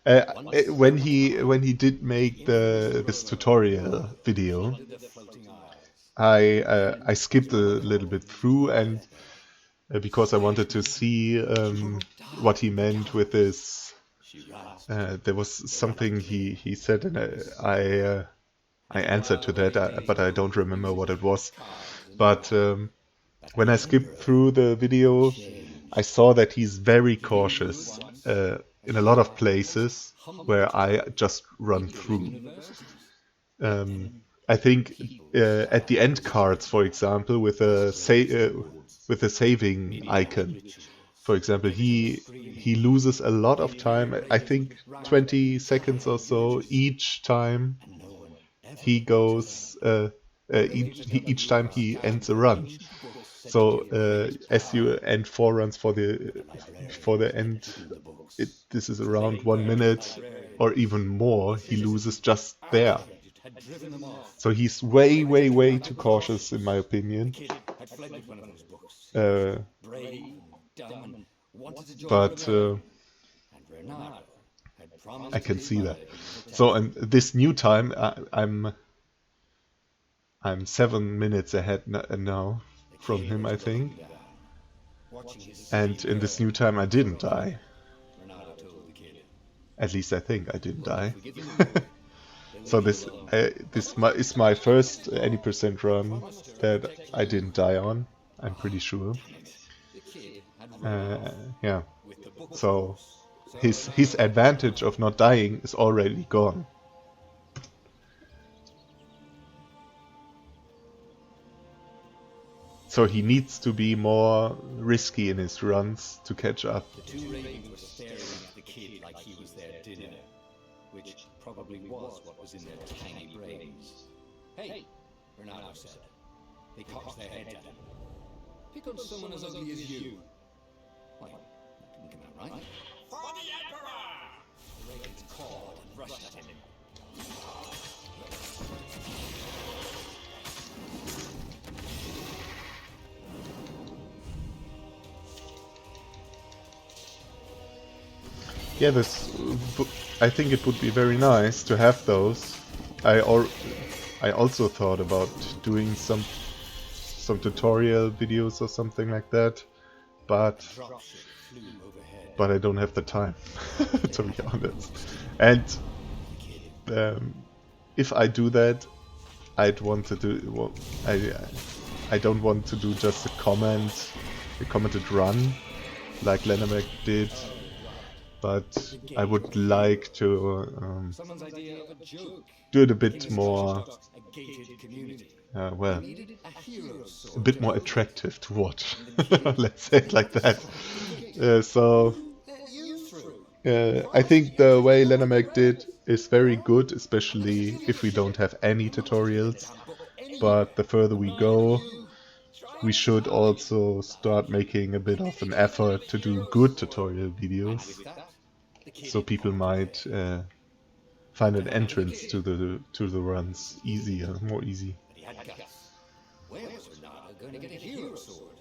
When he did make this tutorial video, I skipped a little bit through, and because I wanted to see what he meant with this. There was something he said, and I answered to that, but I don't remember what it was. But when I skipped through the video, I saw that he's very cautious in a lot of places where I just run through. I think at the end cards, for example, with a saving icon, for example, he loses a lot of time. I think 20 seconds or so each time he goes. Each time he ends a run. So as you end 4 runs for the end, this is around 1 minute or even more. He loses just there. So he's way, way, way too cautious, in my opinion. Uh, but I can see that. So and this new time, I'm 7 minutes ahead now from him, I think. And in this new time, I didn't die. At least I think I didn't die. So this is my first any percent run that I didn't die on. I'm pretty sure. Yeah. So his advantage of not dying is already gone. So he needs to be more risky in his runs to catch up. The two ravens were staring at the kid like he was their dinner, which probably was what was in their tiny brains. Hey, Renato said. They cocked their heads at him. Pick on someone as ugly as you. Why, that didn't come out right. For the Emperor! The ravens cawed and rushed at him. Yeah, I think it would be very nice to have those. I also thought about doing some tutorial videos or something like that, but I don't have the time, to be honest. And if I do that, I'd want to do. Well, I don't want to do just a commented run like Lenamek did. But I would like to do it a bit more, well, a bit more attractive to watch. Let's say it like that. I think the way Lenamek did is very good, especially if we don't have any tutorials. But the further we go, we should also start making a bit of an effort to do good tutorial videos, so people might find an entrance to the runs more easy. Where was Renato going to get a hero sword?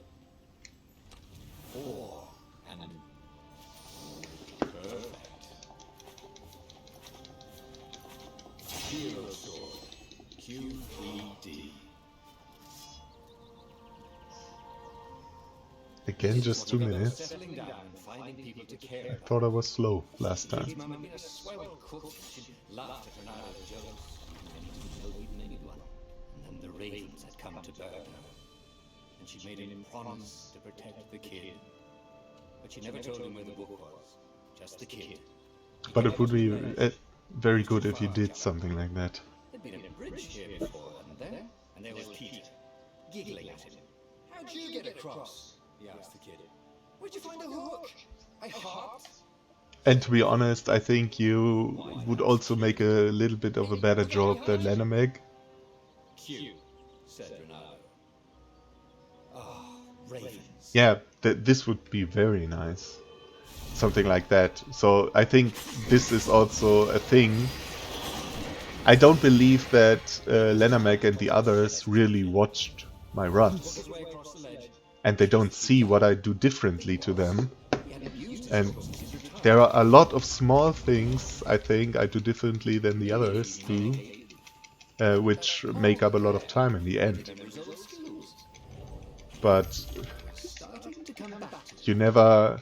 And perfect. Hero sword. QED. Again, just 2 minutes. I thought I was slow last time. And then the ravens had come to burn her. And she made him promise to protect the kid. But she never told him where the book was. Just the kid. But it would be very good if you did something like that. There'd been a bridge here before, hadn't there? And there was Peter, giggling at him. How'd you get across? He asked the kid. Where'd you find a hook? I hopped. And to be honest, I think you would also make a little bit of a better job than Lenamek. Q, said Renato. Ravens. Yeah, this would be very nice. Something like that. So I think this is also a thing. I don't believe that Lenamek and the others really watched my runs. And they don't see what I do differently to them. And there are a lot of small things I think I do differently than the others do, which make up a lot of time in the end. But you never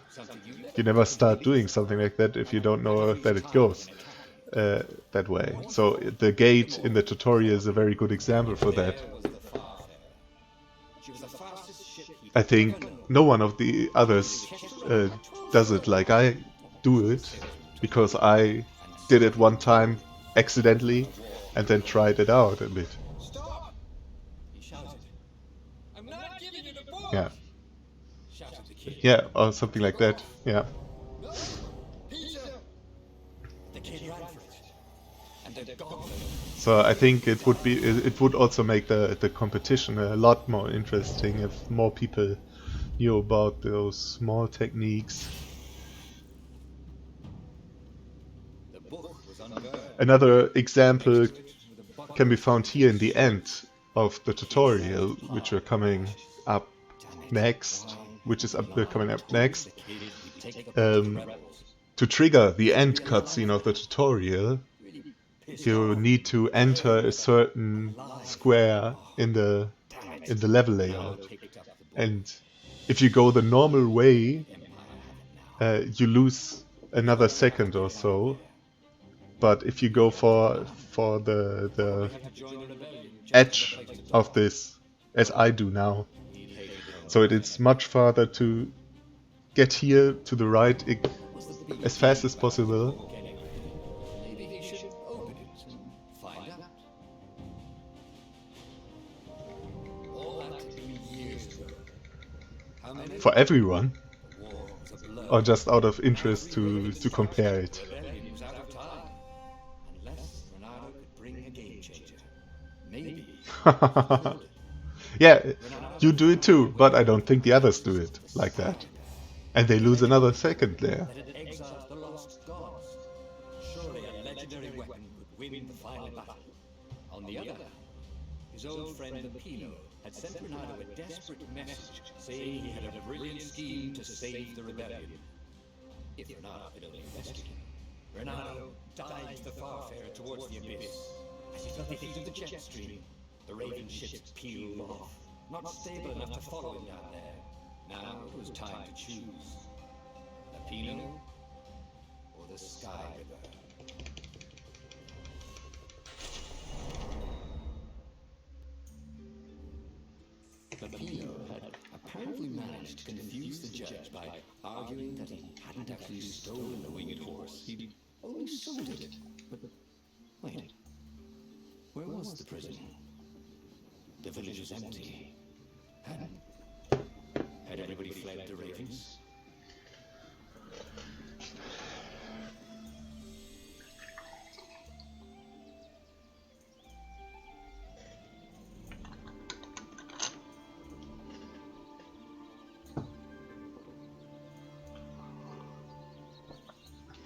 start doing something like that if you don't know that it goes that way. So the gate in the tutorial is a very good example for that. I think no one of the others does it like I do it, because I did it one time accidentally and then tried it out a bit. Stop! He shouted. I'm not giving you the book! Yeah, Shouted the kid. yeah, or something like that. Yeah. No! Peter! The kid ran for it. And the gauntlet. So I think it would also make the competition a lot more interesting if more people knew about those small techniques. The book was unburned. Another example Next to it were the buckles can be found here in the end of the tutorial, which are coming up next, coming up next. To trigger the end cutscene of the tutorial, you need to enter a certain square in the level layout, and if you go the normal way, you lose another second or so. But if you go for the edge of this, as I do now, so it is much farther to get here to the right as fast as possible. Maybe he should open it and find out. All that took me years ago. How many? For everyone, The war was a blur. or just out of interest to compare it. The rebellion was out of time. Unless Ronaldo could bring a game changer. Maybe. Yeah, you do it too, but I don't think the others do it like that. And they lose another second there. That it exiles the lost gods. Surely a legendary weapon could win the final battle. On the other hand, his old friend Pino had sent Ronaldo a desperate message saying he had a brilliant scheme to save the rebellion. If Ronaldo had only invested him. Ronaldo dived the Farfarer towards the abyss. As he felt the heat of the jet stream, the Raven ships peeled off, not stable enough to follow him down there. Now it was time to choose. The Pino or the Sky River. Pino had apparently managed to confuse the judge by arguing that he hadn't actually stolen the winged horse. He'd only sold it. But wait, where was the prison? The village was empty. Had everybody fled the ravens?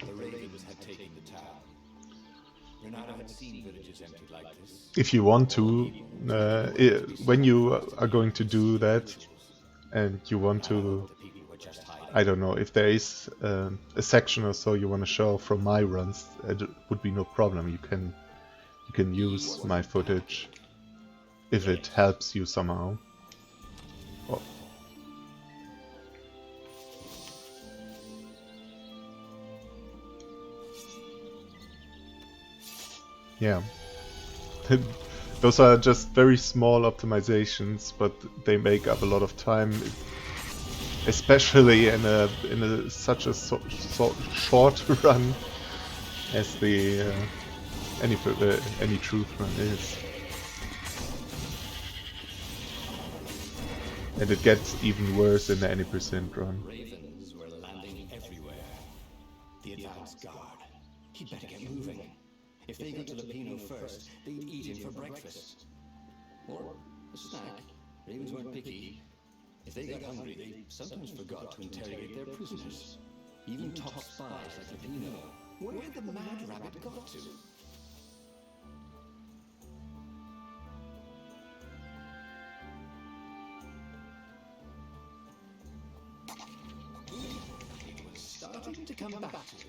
The ravens had taken the town. Renata had seen villages emptied like this. If you want to, when you are going to do that, and you want to, The people were just hiding. I don't know, if there is a section or so you want to show from my runs, it would be no problem. You can use my footage if it helps you somehow. Oh. Yeah. Those are just very small optimizations, but they make up a lot of time, especially in such a short run as the any truth run is. And it gets even worse in the any percent run. Ravens were landing everywhere. The advance guard. He'd better get moving. If they got to Lupino first, they'd eat him for breakfast. Or a snack. Ravens weren't picky. If they got hungry, they sometimes forgot to interrogate their prisoners. Even top spies like Lupino. Where had the mad rabbit got to? It was starting to come back to it.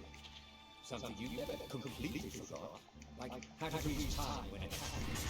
Something you never completely forgot. Like how to freeze time when it happens.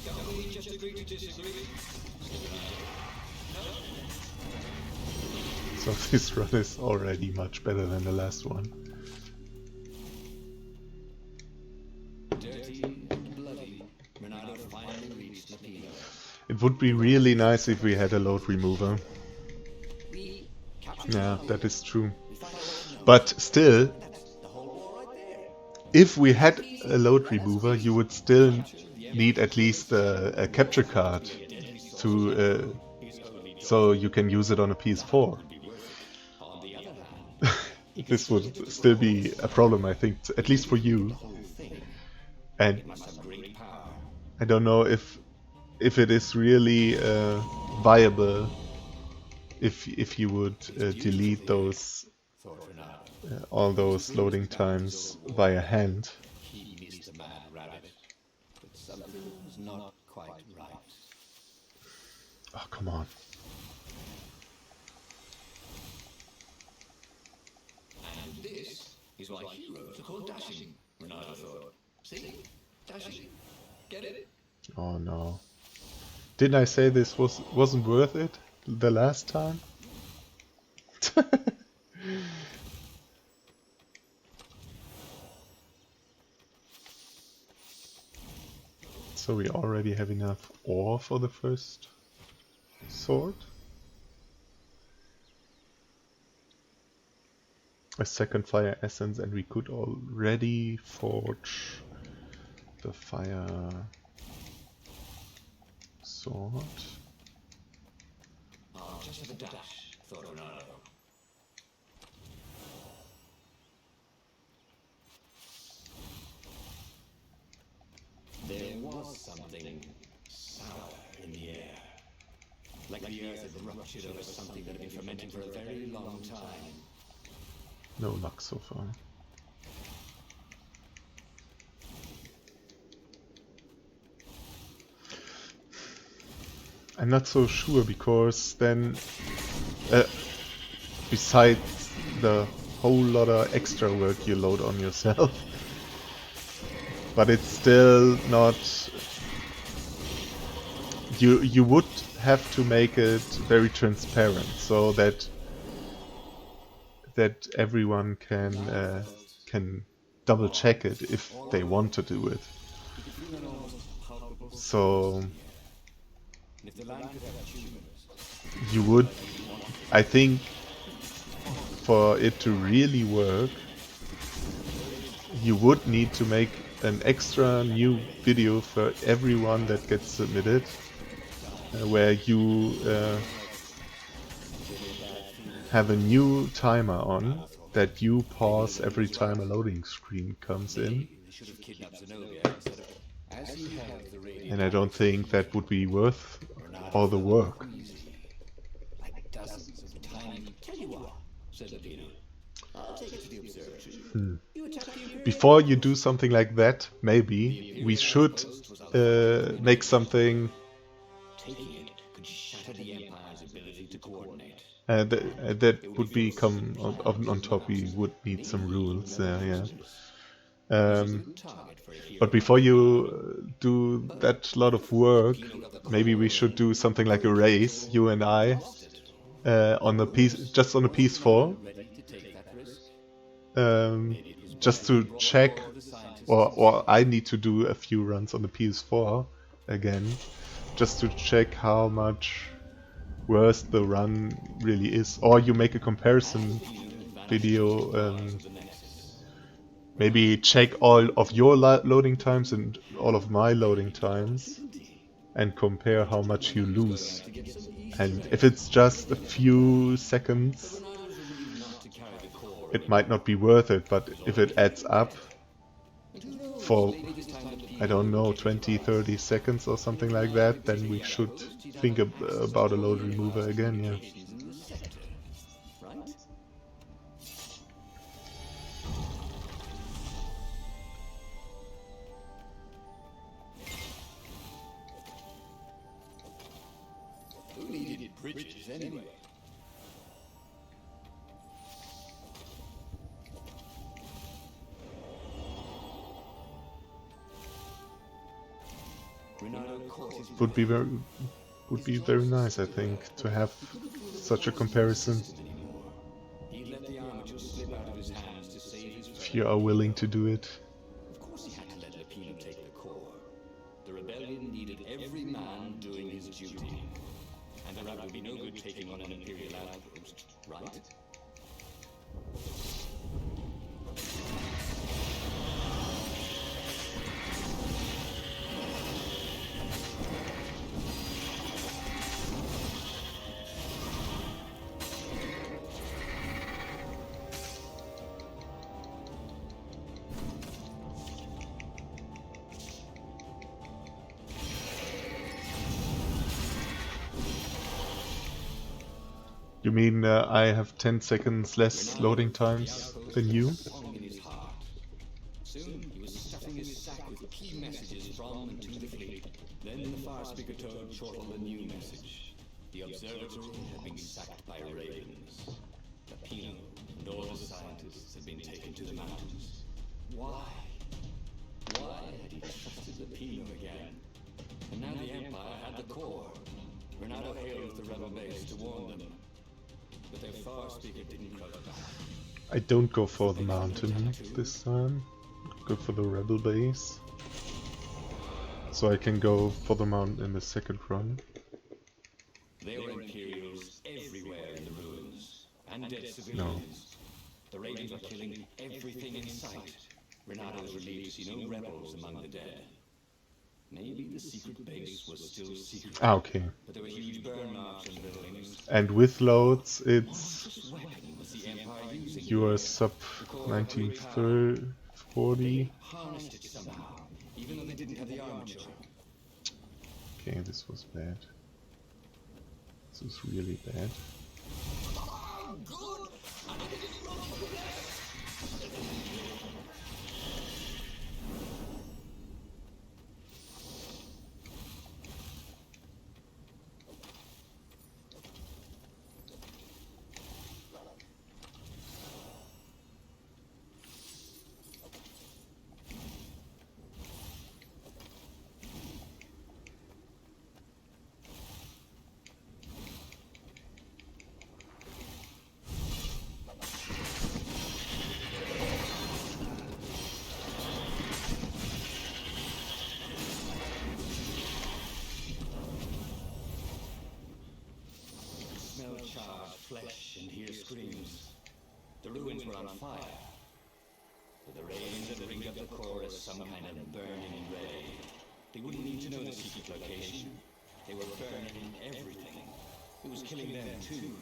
Shall we just agree to disagree? So this run is already much better than the last one. Dirty and bloody, Renato finally reached the Pino. It would be really nice if we had a load remover. We captured Yeah, Charlie. that is true. We found out But still, that's the whole war right there. if we had a load remover, you would still need at least a capture card to so you can use it on a PS4. On the other hand, This would still be a problem, I think, at least for you. the whole thing And must have great power. I don't know if it is really viable if you would delete those Thought Renato. all those loading times via hand. He missed the mad rabbit. But something's not quite right. Oh, come on. And this is why heroes are called dashing, Renato thought. See? Dashing. Get it? Oh no. Didn't I say this wasn't worth it the last time? So we already have enough ore for the first sword. A second fire essence, and we could already forge the fire sword. I'll just have a dash, thought Renato. There was something sour in the air. Like the earth had ruptured over something that had been fermenting for a very long time. No luck so far. I'm not so sure, because then, besides the whole lot of extra work you load on yourself, but it's still not. You would have to make it very transparent so that everyone can double check it if they want to do it. So you would, I think, for it to really work, you would need to make an extra new video for everyone that gets submitted, where you have a new timer on that you pause every time a loading screen comes in. And I don't think that would be worth all the work. Like dozens of tiny. Tell you what, said Ladino. I'll take it to the observatory. You attack the Imperial. Before you do something like that, maybe we should make something Taking it could shatter the Empire's ability to coordinate. that would become on top. We would need some rules there, yeah. But before you do that lot of work, maybe we should do something like a race, you and I, on the just on the PS4, just to check, or I need to do a few runs on the PS4 again, just to check how much worse the run really is. Or you make a comparison video. Maybe check all of your loading times and all of my loading times and compare how much you lose. And if it's just a few seconds, it might not be worth it, but if it adds up, for, I don't know, 20, 30 seconds or something like that, then we should think about a load remover again, yeah. Right? Who needed bridges anyway? Would be very nice, I think, to have such a comparison. He let the armature slip out of his hands to save his If friend. you are willing to do it. Of course he had to let Lapino take the core. The rebellion needed every man doing his duty. And the rat would be no good taking on an Imperial outpost, right? You mean I have 10 seconds less loading times than you? Soon he was stuffing his sack with key messages from and to the fleet. Then the fire speaker toad chortled a new message. The observatory had been sacked by ravens. Lapino and all the scientists had been taken to the mountains. Why? Why had he trusted Lapino again? And now the Empire had the core. Renato hailed the rebel base to warn them. But their fire speaker didn't croak back. I don't go for the mountain this time. Go for the rebel base. So I can go for the mountain in the second run. There were Imperials everywhere in the ruins, and dead civilians. The ravens were killing everything in sight. Renato was relieved to see no rebels among the dead. Maybe the secret base was still secret. Ah, okay. But there were huge burn marks on buildings. And with loads, it's What weapon was the Empire using? you are sub 1940. Harnessed it somehow, even though they didn't have the armature. Okay, this was bad. This was really bad. Smell charred flesh and hear screams. The ruins were on fire. But the ravens had ringed up the core as some kind of burning ray. They wouldn't need to know the secret location. They were burning everything. It was killing them too.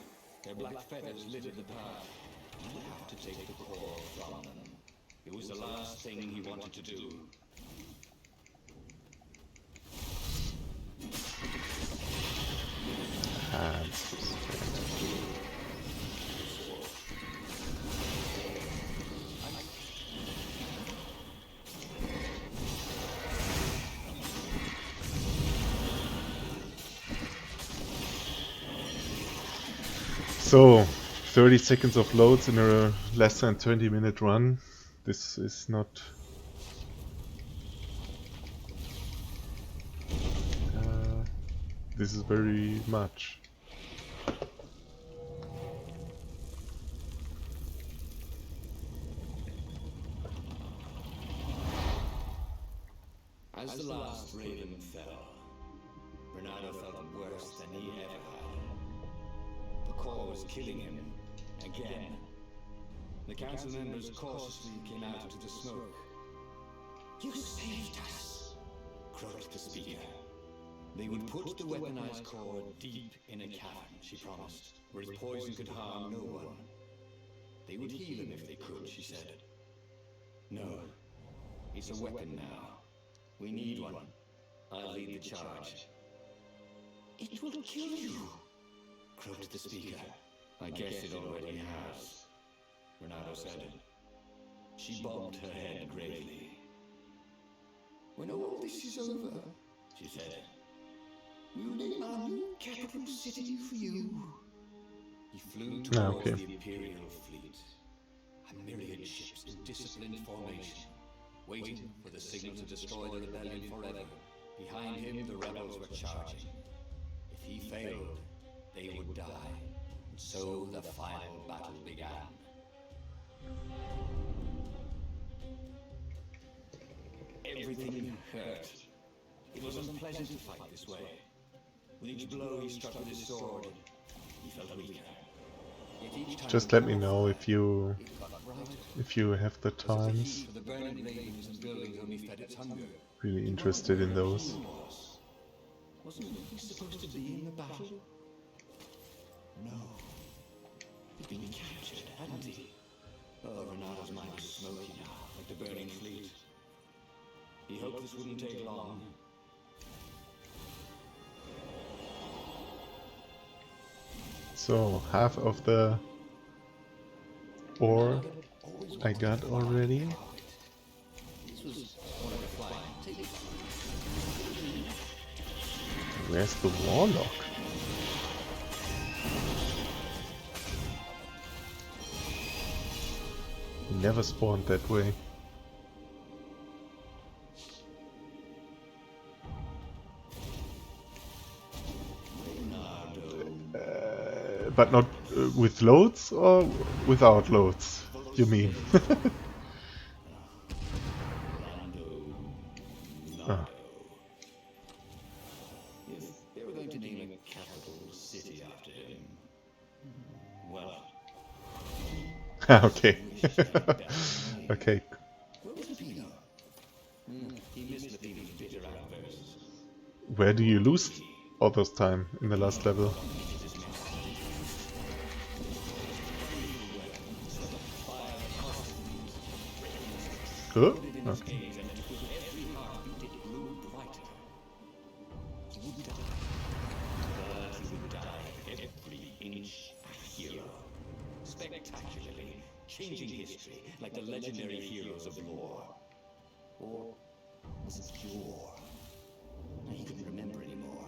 Their black feathers littered the path. He would have to take the core from them. It was the last thing he wanted to do. Ah, this was bad. So, 30 seconds of loads in a less than 20-minute run. This is not... this is very much. As the last raven fell, Renato felt worse than he ever had. The core was killing him again. The council members cautiously came out into the smoke. "You saved us," croaked the speaker. They would put the weaponized core deep in a cavern, she promised, where its poison could harm no one. They would heal him if they could, she said. No, It's a weapon now. We need one. I'll lead the charge. It will kill you, croaked the speaker. I guess it already has, Renato said. She bobbed her head gravely. When all this is over, she said, we'll name our new capital city for you. He flew towards the Imperial fleet. A myriad ships in disciplined formation, waiting for the signal to destroy the rebellion forever. Behind him, the rebels were charging. If he failed, they would die. And so the final battle began. Everything hurt. It was unpleasant to fight this way. With each blow he struck with his sword, he felt weaker. Yet each time Just let me know if you have the times. the burning ravens and buildings only fed its hunger. Really interested in those. Wasn't he supposed to be in the battle? No. He'd been captured, hadn't he? Oh, Renato's mind was smoky now, like the burning fleet. He hoped this wouldn't take long. So, half of the ore I got already. Where's the warlock? He never spawned that way. But not with loads or without loads, you mean? Ah. If they were going to name a capital city after him, well, Okay. Okay. where was Pino? He missed the feeling bitter outbursts. Where do you lose all those time in the last level? Huh? Okay. Spectacularly, changing history like the legendary heroes of lore. Or was it pure? He couldn't remember anymore.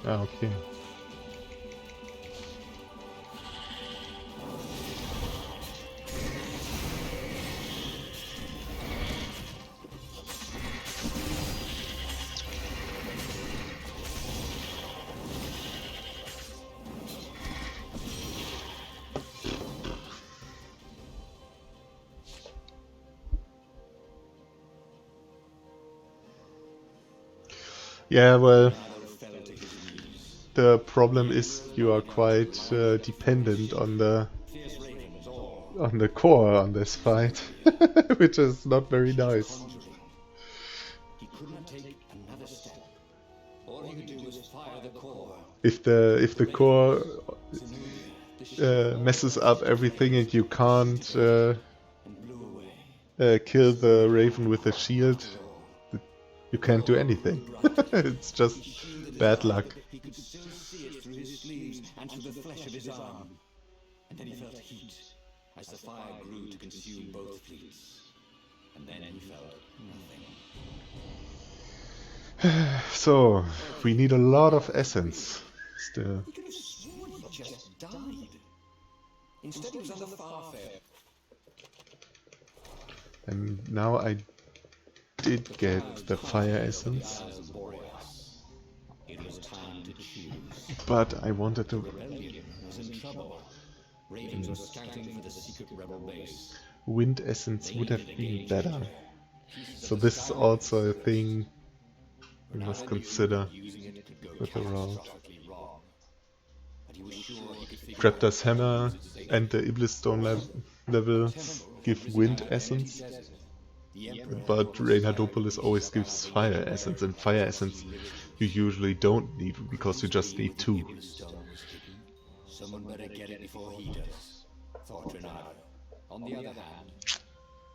Ah, okay. Yeah, well, the problem is you are quite dependent on the core on this fight, which is not very nice. He could not take another step. All he could do was fire the core. If the core messes up everything and you can't kill the raven with a shield, you can't do anything. It's just bad luck. He could still see it through his sleeves and through the flesh of his arm. And then he felt heat as the fire grew to consume both fleets. And then he felt nothing. So, we need a lot of essence still. He could have sworn he just died. Instead he was on the Farfair. And now I did get the fire essence, It was time to choose. but I wanted to. Rebellion was in trouble. Ravens were scouting for the secret rebel base. Wind essence would have been better. So this is also a thing we must consider with the route. Raptor's hammer and the Iblis stone levels give wind essence. but Reynardopolis always gives fire essence, and fire essence you usually don't need because you just need 2. Someone better get it before he does, thought Renato. On the other hand,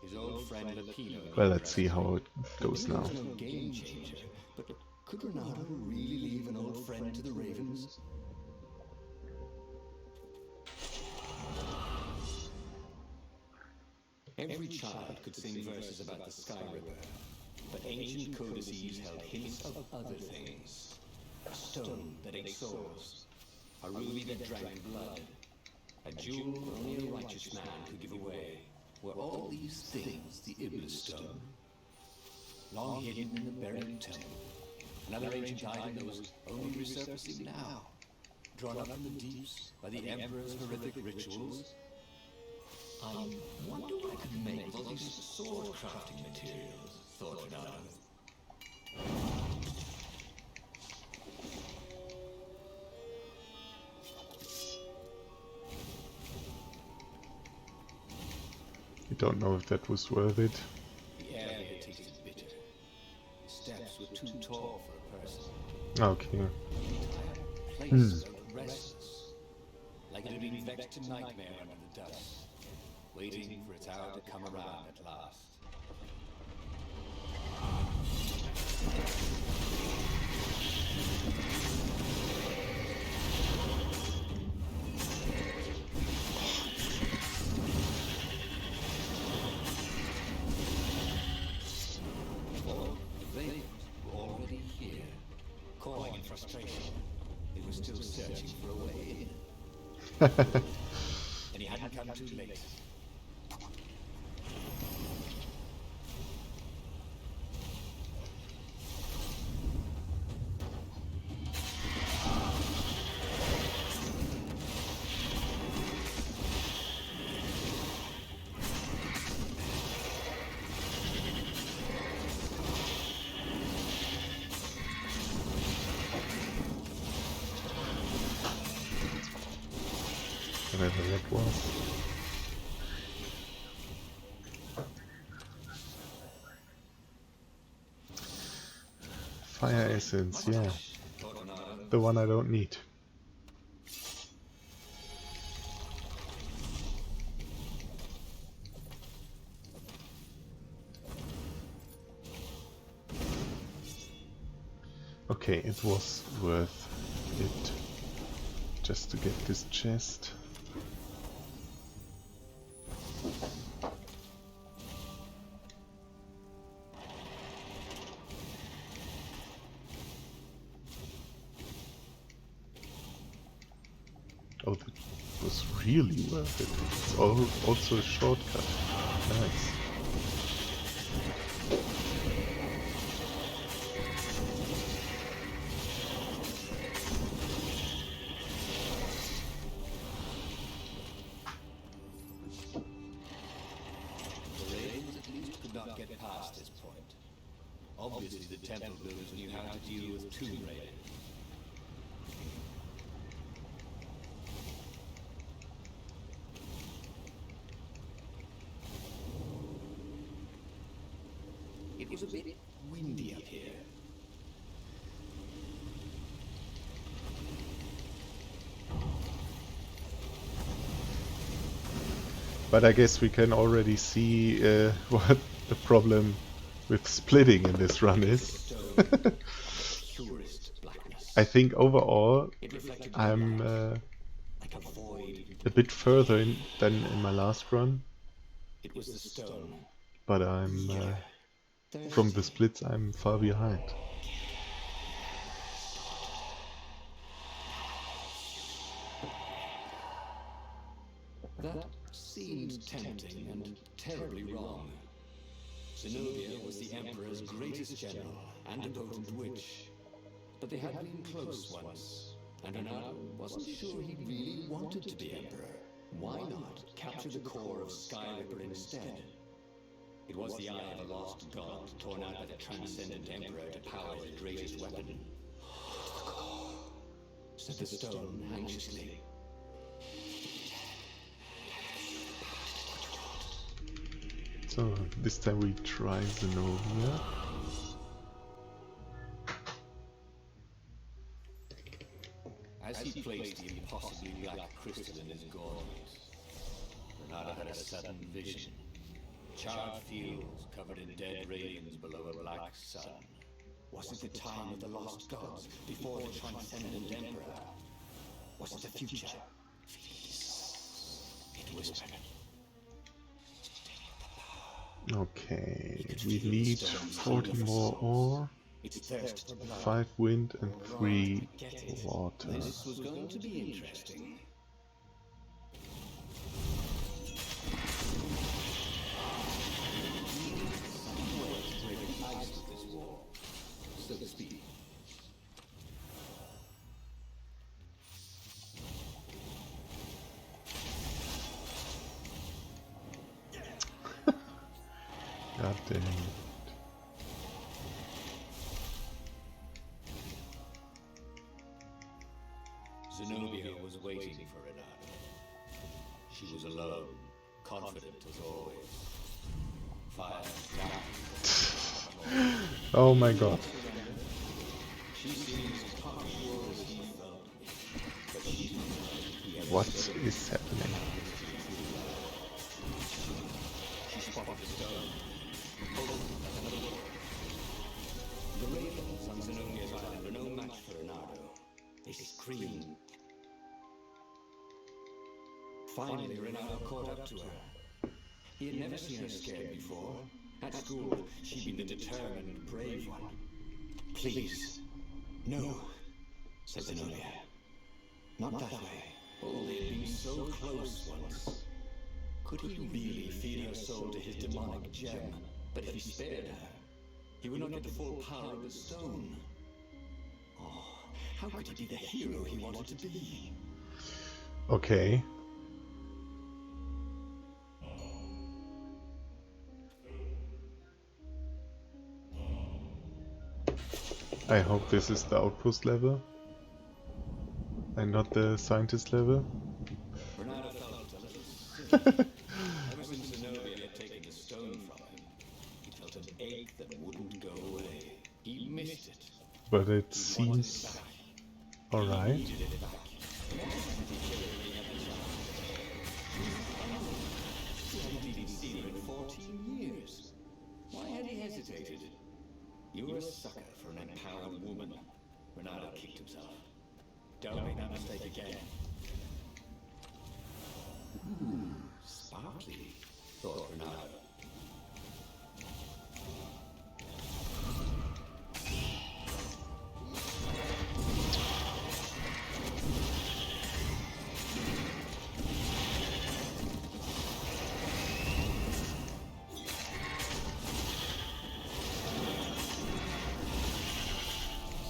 his old friend Lapino. Well, let's see how it goes now. No game changer, but could Renato really leave an old friend to the Ravens? Every child could sing verses about the Sky Ripper, but ancient codices held hints of other things. A stone that ate souls, a ruby that drank blood, a jewel only a righteous man could give away. Were all these things the Iblis stone? Long hidden in the buried temple, another ancient item that was only resurfacing now, drawn up from the deeps by the Emperor's horrific rituals. I wonder what I could make with all these sword crafting materials, thought Renato. I don't know if that was worth it. The air here tasted bitter. The steps were too tall for a person. Okay. The entire place felt restless, like it had been vexed to nightmare under the dust, waiting for its hour to come around at last. The Ravens were already here, cawing in frustration. They were still searching for a way in. And he hadn't come too late. Whatever that was. Fire essence, yeah. The one I don't need. Okay, it was worth it just to get this chest. Oh, that was really worth it. It's also a shortcut. Nice. The Ravens at least could not get past this point. Obviously the temple builders knew how to deal with Tomb Raider. It was a bit windy up here. But I guess we can already see what the problem with splitting in this run is. I think overall I'm a bit further than in my last run, It was the stone. but I'm from the splits I'm far behind. That seemed tempting and terribly wrong. Zenobia was the Emperor's greatest general and a potent witch. But they had been close once, and Renato wasn't sure he really wanted to be Emperor. Why not capture the core of Skyripper instead? It was the eye of a lost god, torn out by the transcendent Emperor to power his greatest weapon. The core, said the stone anxiously. So this time we try Zenobia. As he placed the impossibly black crystal in his gauntlet, Renata had a sudden vision. Charred fields covered in dead radiance below a black sun. Was it the time of the lost gods, before the transcendent emperor? Was it the future? It whispered. Okay, we need 40 more ore, Its thirst for blood. 5 wind and 3 water. This was going to be interesting. So to speak. God damn it. Zenobia was waiting for Renata. She was alone, confident as always. Fire down. Oh my god. She seems cocksure as he felt, but she What is happening? She spotted the stone. The ravens on Zenobia's island are no match for Renardo. They screamed. Finally, Renardo caught up to her. He had never seen her scared before. At school, she'd been the determined, brave one. Please. No, said Zenobia. Not that way. Oh, they had been so close once. Could he really feed her soul to his demonic gem? But if he spared her, he would not get the full power of the stone. Oh, how could he be the hero he wanted to be? Okay. I hope this is the outpost level and not the scientist level. Renata felt a little sick. Ever since Zenobia had taken the stone from him, he felt an ache that wouldn't go away. He missed it. But it He wanted it seems back. alright. He needed it back. He hadn't even seen her in 14 years. Why had he hesitated? You were a sucker for an empowered woman. Renata kicked himself. Don't make that mistake again. Ooh, sparkly, thought Renata.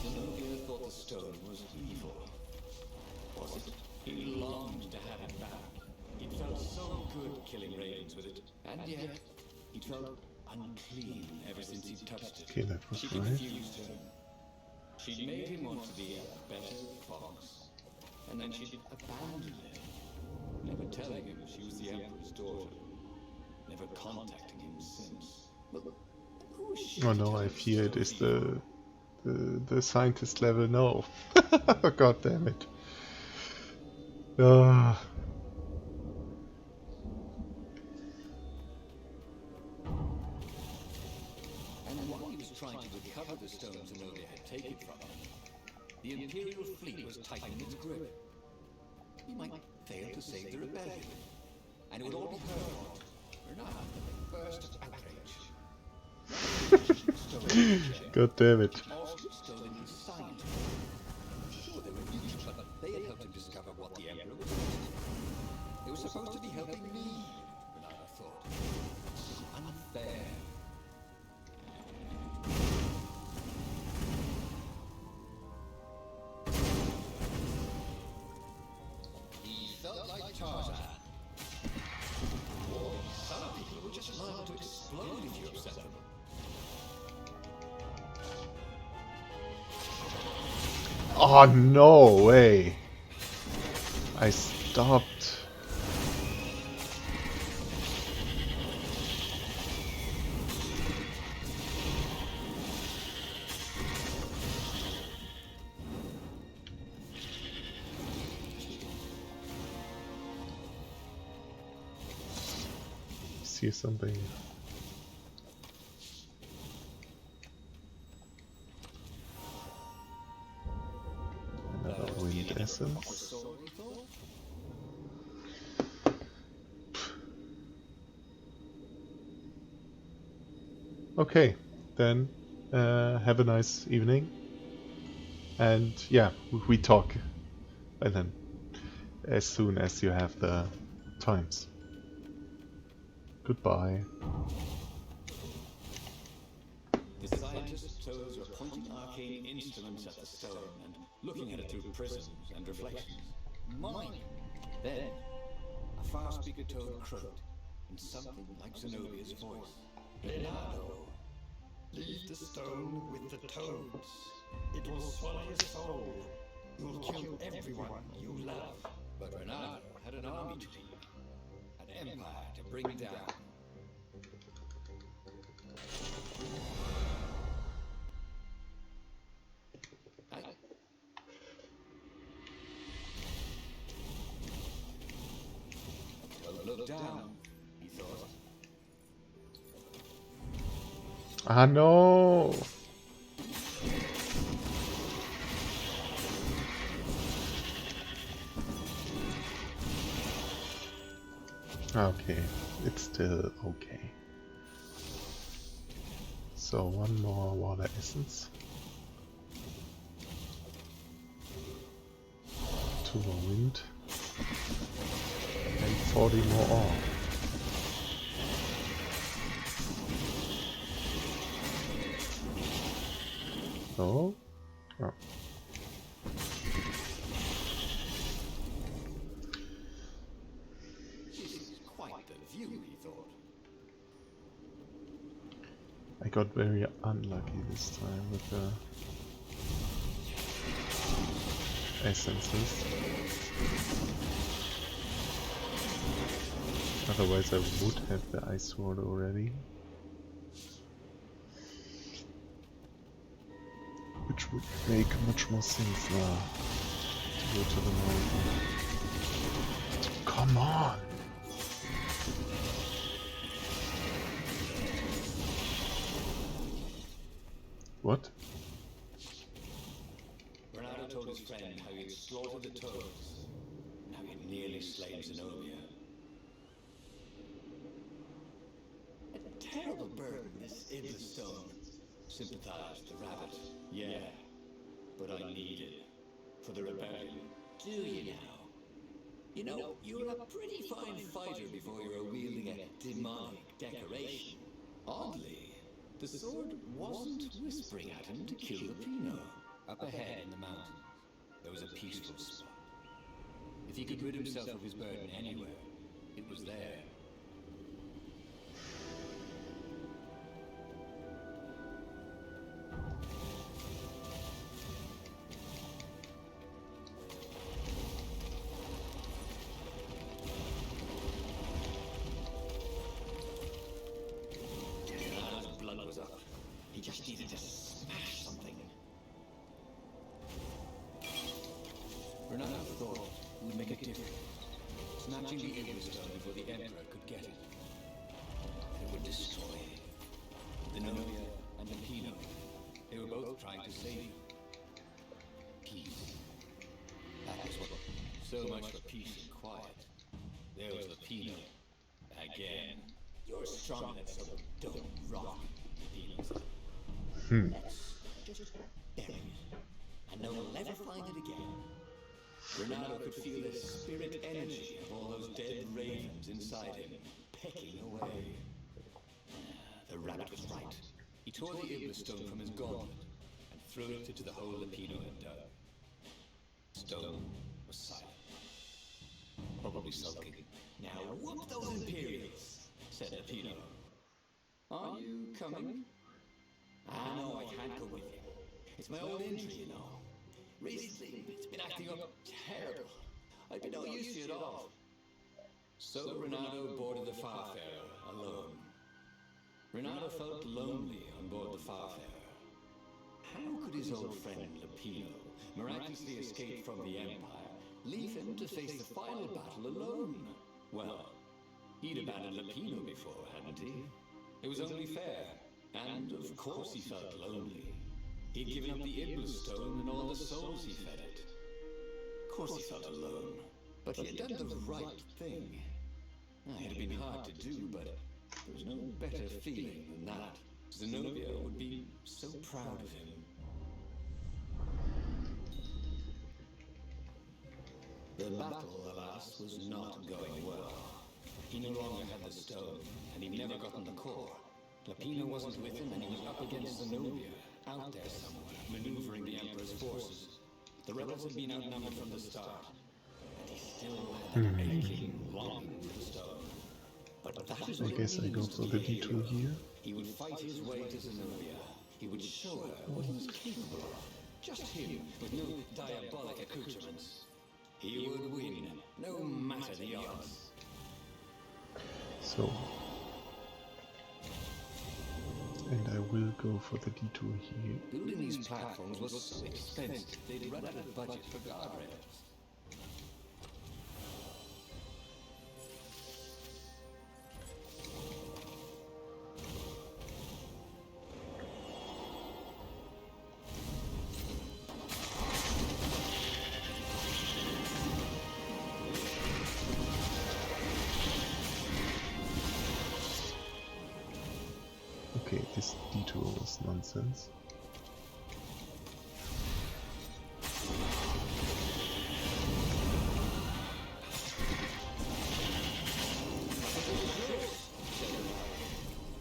Zenobia thought the stone was evil. Was it? He longed to have it back. It felt so good killing ravens with it, and yet it felt unclean ever since he touched it. Okay, that was She right. confused him. She'd made him want to be a better fox, and then she'd abandoned him, never telling him she was the Emperor's daughter, never contacting him since. But who was she Oh to no, tell I him fear it she is was the scientist level. No. God damn it. Ah. And while he was trying to recover the stone Zenobia had taken from him, the Imperial fleet was tightening its grip. He might fail to save the rebellion, and it would all be her fault. Renata burst of outrage. God damn it. Also stolen his science. Sure, they were mutual, but they had helped him discover what the Emperor was doing. They were supposed to be helping me, Renata thought. This is unfair. He felt like Tarzan. Or some people would just love to explode if you upset them. Oh no way. I stopped. see something. Another wind essence. Okay, then have a nice evening. And yeah, we talk. And then as soon as you have the times. Goodbye. The scientist's toes were pointing arcane instruments at the stone and looking at it through prisms and reflections. Mine! Then, a far speaker toad croaked in something like Zenobia's voice. Leonardo, leave the stone with the toads. It will swallow your soul. You'll kill everyone you love. But Renato had an army to lead, an empire to bring down. Don't look down, he thought. Ah no! Okay, it's still okay. So one more water essence. 2 more wind. And 40 more ore. Oh? Oh. This is quite the view, he thought. I got very unlucky this time with the essences. Otherwise I would have the ice sword already. Which would make much more sense now to go to the mountain. Come on! What? Renato told his friend how he had slaughtered the toads, and how he had nearly slain Zenobia. A terrible burden, this Iblis stone, sympathized the rabbit. Yeah, but I need it for the rebellion. Do you now? You know, you were a pretty fine fighter before you were wielding a demonic decoration. Oddly, the sword wasn't whispering at him to kill the Pino. Up ahead in the mountains, there was a peaceful spot. If he could rid himself of his burden anywhere, it was there. Renato's blood was up. He just needed to smash something. Renato thought it would make a difference, snatching the Iblis stone before the Emperor could get it. It would destroy Zenobia and Pino. They were both trying to save him. Peace. That was what. So much for peace and quiet. There was Pino. Again. You're stronger than some dumb rock, Pino said. Let's just bury it, and no one will ever find it again. Renato could feel the spirit energy of all those dead ravens inside him, pecking away. The rabbit was right. He tore the Iblis stone from his gauntlet and threw it into the hole Pino had dug. Stone was silent, probably sulking. Now whoop those Imperials, said Pino. Are you coming? Ah, no, I can't go with you. It's my old injury, you know. Recently, it's been acting up terrible. I've been no use to you at all. So Renato boarded the Farfarer alone. Renato felt lonely on board the Farfarer. How could his old friend Pino miraculously escape from the Empire, leave him to face the final battle alone? Well, He'd abandoned Lapino before, hadn't he? It was only fair. And, of course, he felt lonely. He'd given up the Iblis stone and all the souls he fed it. Of course he felt alone. But he had done the right thing. It had been hard to do, but there was no better feeling than that. Zenobia would be so proud of him. The battle, alas, was not going well. He no longer had the stone, and he'd never gotten the core. Lapino wasn't with him, and he was up against Zenobia, out there somewhere, maneuvering the Emperor's forces. The rebels had been outnumbered from the start, and he still had that aching longing for the stone. But that is what I guess I go for the detour here. He would fight his way to Zenobia. He would show her what he was capable of. Just him, with no diabolic accoutrements. He would win, no matter the odds. So, and I will go for the detour here. Building these platforms was so expensive, they'd run out of budget for guardrails. Okay, this detour was nonsense.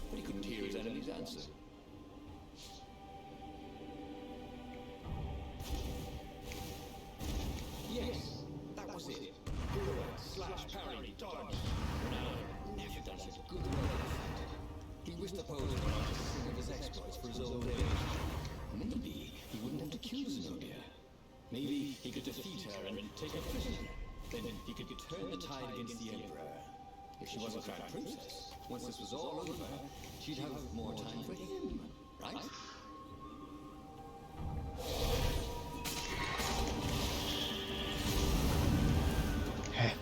But he couldn't hear his enemy's answer. Yes, that was it. Slash, parry, dodge. Ronaldo never done such good work in a fight. He wished the opponent to sing of his exploits for his old age. Maybe he wouldn't have to kill Zenobia. Maybe he could defeat her and take her prisoner. Then he could turn the tide against the Emperor. If she wasn't Crown Princess, once this was all over, she'd have more time for him, right? Heh.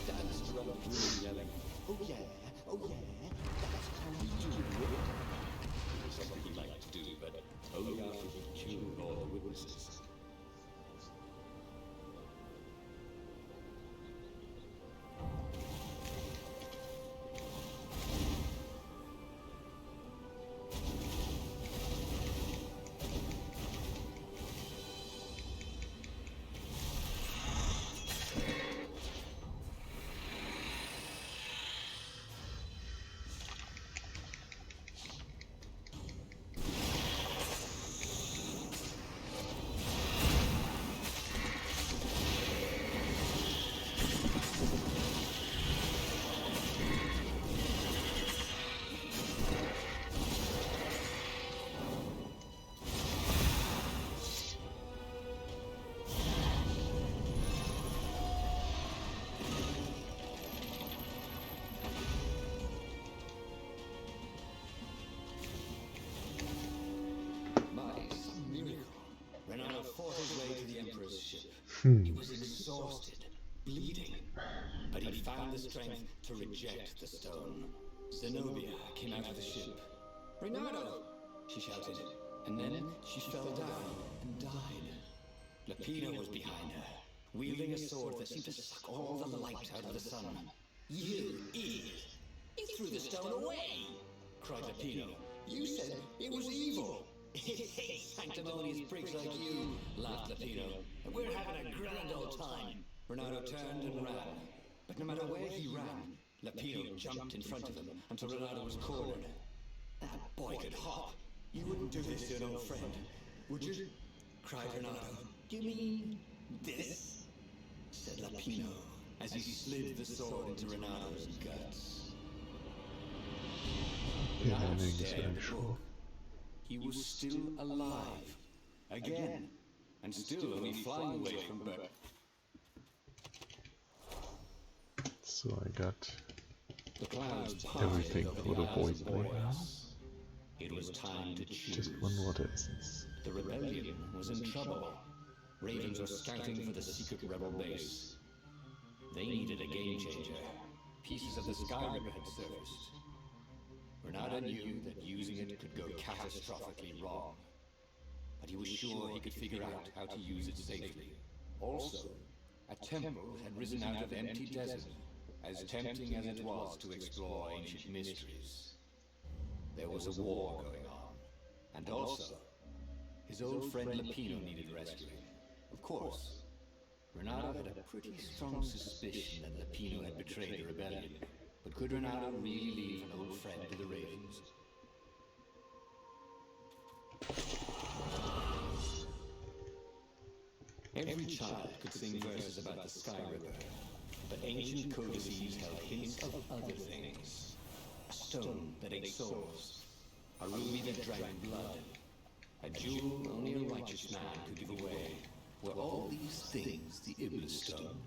Danced around the room yelling, "Oh yeah, oh yeah, that's how we do it." Something he liked to do, but only after he killed all the witnesses. Ronaldo fought his way to the Emperor's ship. He was exhausted, bleeding, but he found the strength to reject the stone. Zenobia came out of the ship. "Ronaldo!" she shouted, and then she fell down and died. Lapino was behind her, wielding a sword that seemed to suck all the light out of the sun. "You idiot! You threw the stone away!" cried Lapino. "You said it was evil!" "Sanctimonious prigs like you," laughed Lapino. "We're having a grand old time." Ronaldo turned and ran. But no matter where he ran, Lapino jumped in front of him until Ronaldo was cornered. "That boy could hop. You wouldn't do this to an old friend, would you?" cried Ronaldo. "You mean this?" said Lapino, as he slid the sword into Ronaldo's guts. Yeah, Ronaldo I think stared so, at I'm the sure. book. He was still alive. Again. And still only flying away from Burke. So I got The clouds parted everything over for the the Isles void of right now. Boreas. It was time to choose. Just one water essence. The rebellion was in trouble. Ravens were scouting for the secret rebel base. They needed a game changer. Pieces of the Sky Ripper had surfaced. Renata knew that using it could go catastrophically wrong. But he was sure he could figure out how to use it safely. Also, a temple had risen out of empty desert, as tempting as it was to explore ancient mysteries. There was a war going on, and also, his old friend Lapino needed rescuing. Of course, Renata had a pretty strong suspicion that Lapino had betrayed the rebellion, but could Renata really leave an old friend to the Ravens? Every child could sing verses about the Sky Ripper, but ancient codices held hints of other things. A stone that ate souls, a ruby that drank blood, a jewel only a righteous man could give away. Were all these things the Iblis stone?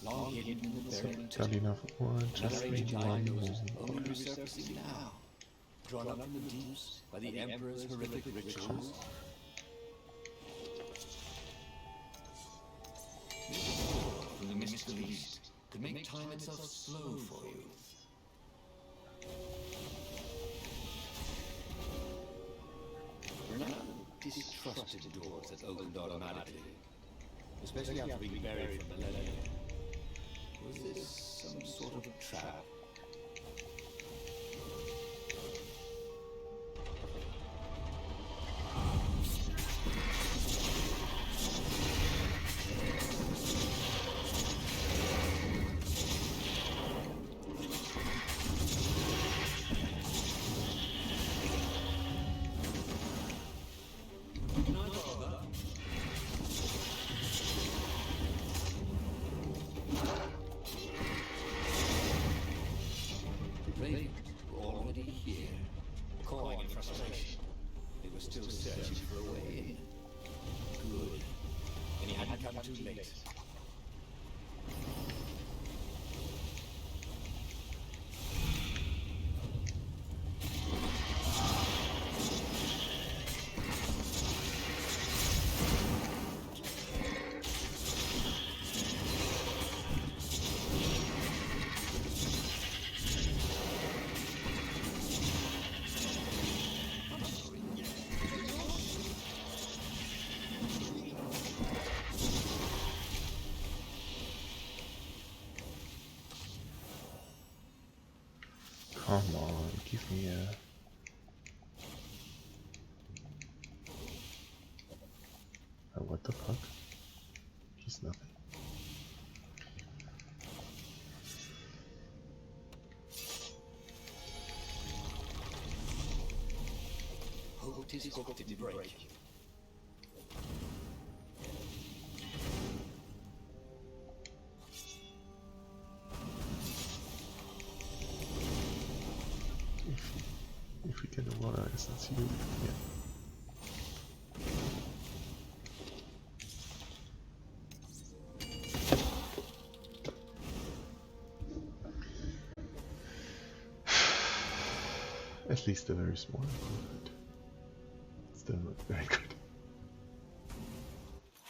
Long hidden in the buried Got enough ore, just another need ancient one idol more. was only resurfacing now, drawn up from the deeps by the Emperor's horrific rituals. From the mystical east could make time itself slow for you. Renata distrusted doors that opened automatically, especially after being buried for millennia. Was this some sort of trap? Ravens were already here, cawing in frustration. They were still searching for a way in. Good. And he hadn't come too late. Come on, give me a... Oh, what the fuck? He's nothing. Hoped his hook didn't break. If we get a water essence, you... Yeah. At least a very small improvement. Still not very good.